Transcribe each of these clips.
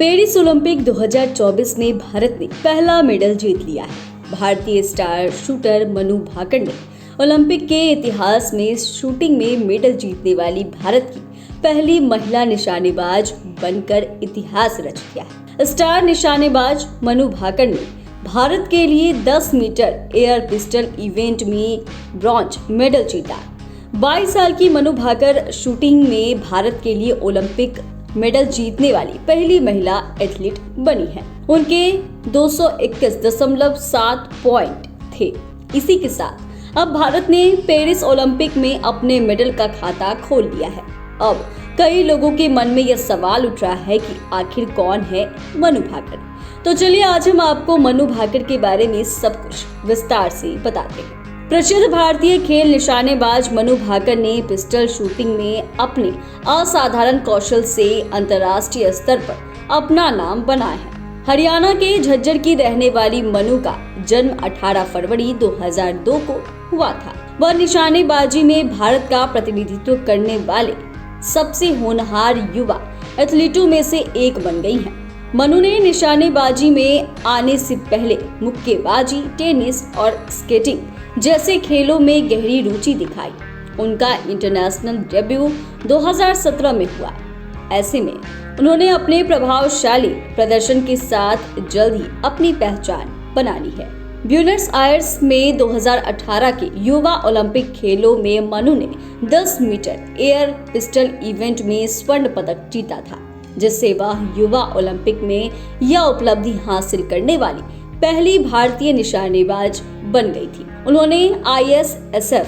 Paris Olympic 2024 में भारत ने पहला मेडल जीत लिया है। भारतीय स्टार शूटर मनु भाकर ने ओलंपिक के इतिहास में शूटिंग में मेडल जीतने वाली भारत की पहली महिला निशानेबाज बनकर इतिहास रच दिया है। स्टार निशानेबाज मनु भाकर ने भारत के लिए 10 मीटर एयर पिस्टल इवेंट में ब्रॉन्ज मेडल जीता। 22 साल की मनु भाकर शूटिंग में भारत के लिए ओलंपिक मेडल जीतने वाली पहली महिला एथलीट बनी है। उनके 221.7 पॉइंट थे। इसी के साथ अब भारत ने पेरिस ओलंपिक में अपने मेडल का खाता खोल लिया है। अब कई लोगों के मन में यह सवाल उठ रहा है कि आखिर कौन है मनु भाकर। तो चलिए आज हम आपको मनु भाकर के बारे में सब कुछ विस्तार से बताते हैं। प्रसिद्ध भारतीय खेल निशानेबाज मनु भाकर ने पिस्टल शूटिंग में अपने असाधारण कौशल से अंतर्राष्ट्रीय स्तर पर अपना नाम बनाया है। हरियाणा के झज्जर की रहने वाली मनु का जन्म 18 फरवरी 2002 को हुआ था। वह निशानेबाजी में भारत का प्रतिनिधित्व करने वाले सबसे होनहार युवा एथलीटों में से एक बन गई हैं। मनु ने निशानेबाजी में आने से पहले मुक्केबाजी, टेनिस और स्केटिंग जैसे खेलों में गहरी रुचि दिखाई। उनका इंटरनेशनल डेब्यू 2017 में हुआ। ऐसे में उन्होंने अपने प्रभावशाली प्रदर्शन के साथ जल्द ही अपनी पहचान बना ली है। ब्यूनस आयर्स में 2018 के युवा ओलंपिक खेलों में मनु ने 10 मीटर एयर पिस्टल इवेंट में स्वर्ण पदक जीता था, जिससे वह युवा ओलंपिक में यह उपलब्धि हासिल करने वाली पहली भारतीय निशानेबाज बन गई थी। उन्होंने ISSF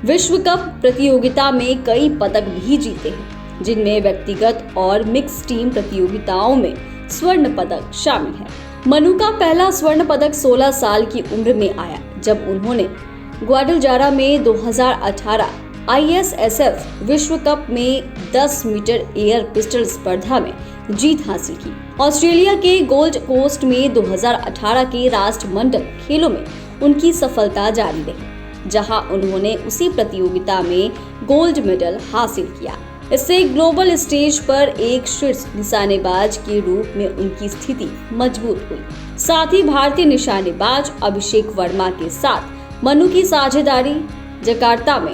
विश्व कप प्रतियोगिता में कई पदक भी जीते हैं, जिनमें व्यक्तिगत और मिक्स टीम प्रतियोगिताओं में स्वर्ण पदक शामिल है। मनु का पहला स्वर्ण पदक 16 साल की उम्र में आया, जब उन्होंने ग्वाडलजारा में 2018 ISSF विश्व कप में 10 मीटर एयर पिस्टल स्पर्धा में जीत हासिल की। ऑस्ट्रेलिया के गोल्ड कोस्ट में 2018 के राष्ट्रमंडल खेलों में उनकी सफलता जारी रही, जहां उन्होंने उसी प्रतियोगिता में गोल्ड मेडल हासिल किया। इससे ग्लोबल स्टेज पर एक शीर्ष निशानेबाज के रूप में उनकी स्थिति मजबूत हुई। साथ ही भारतीय निशानेबाज अभिषेक वर्मा के साथ मनु की साझेदारी जकार्ता में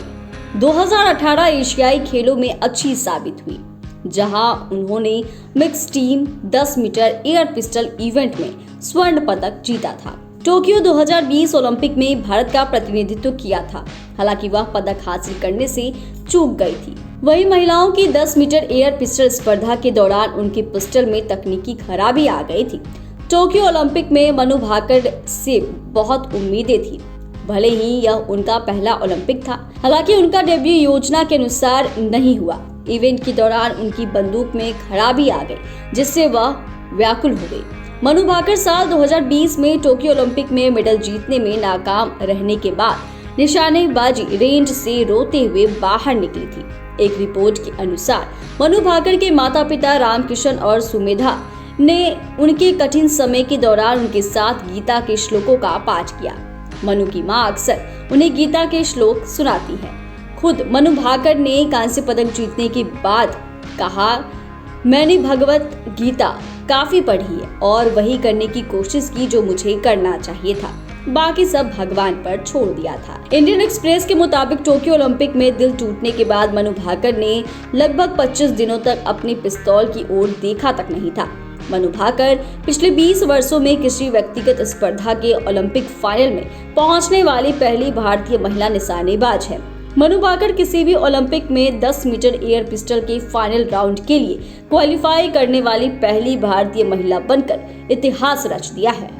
2018 एशियाई खेलों में अच्छी साबित हुई, जहां उन्होंने mix team 10 metre air pistol event में स्वर्ण पदक जीता था। टोक्यो 2020 ओलंपिक में भारत का प्रतिनिधित्व किया था, हालांकि वह पदक हासिल करने से चूक गई थी। वहीं महिलाओं की 10 मीटर एयर पिस्टल स्पर्धा के दौरान उनके पिस्टल में तकनीकी खराबी आ गई थी। टोक्यो ओलंपिक में मनु भाकर से बहुत उम्मीदें थी, भले ही यह उनका पहला ओलंपिक था। हालांकि उनका डेब्यू योजना के अनुसार नहीं हुआ। इवेंट के दौरान उनकी बंदूक में खराबी आ गई, जिससे वह व्याकुल हो गई। मनु भाकर साल 2020 में टोक्यो ओलंपिक में मेडल जीतने में नाकाम रहने के बाद निशानेबाजी रेंज से रोते हुए बाहर निकली थी। एक रिपोर्ट के अनुसार मनु भाकर के माता-पिता रामकिशन और सुमेधा ने उनके कठिन समय के दौरान उनके साथ गीता के श्लोकों का पाठ किया। मनु की मां अक्सर उन्हें गीता के श्लोक सुनाती है। खुद मनु भाकर ने कांस्य पदक जीतने के बाद कहा, मैंने भगवत गीता काफी पढ़ी है और वही करने की कोशिश की जो मुझे करना चाहिए था, बाकी सब भगवान पर छोड़ दिया था। इंडियन एक्सप्रेस के मुताबिक टोक्यो ओलंपिक में दिल टूटने के बाद मनु भाकर ने लगभग 25 दिनों तक अपनी पिस्तौल की ओर देखा तक नहीं था। मनु भाकर पिछले 20 वर्षों में किसी व्यक्तिगत स्पर्धा के ओलंपिक फाइनल में पहुंचने वाली पहली भारतीय महिला निशानेबाज है। मनु भाकर किसी भी ओलंपिक में 10 मीटर एयर पिस्टल के फाइनल राउंड के लिए क्वालिफाई करने वाली पहली भारतीय महिला बनकर इतिहास रच दिया है।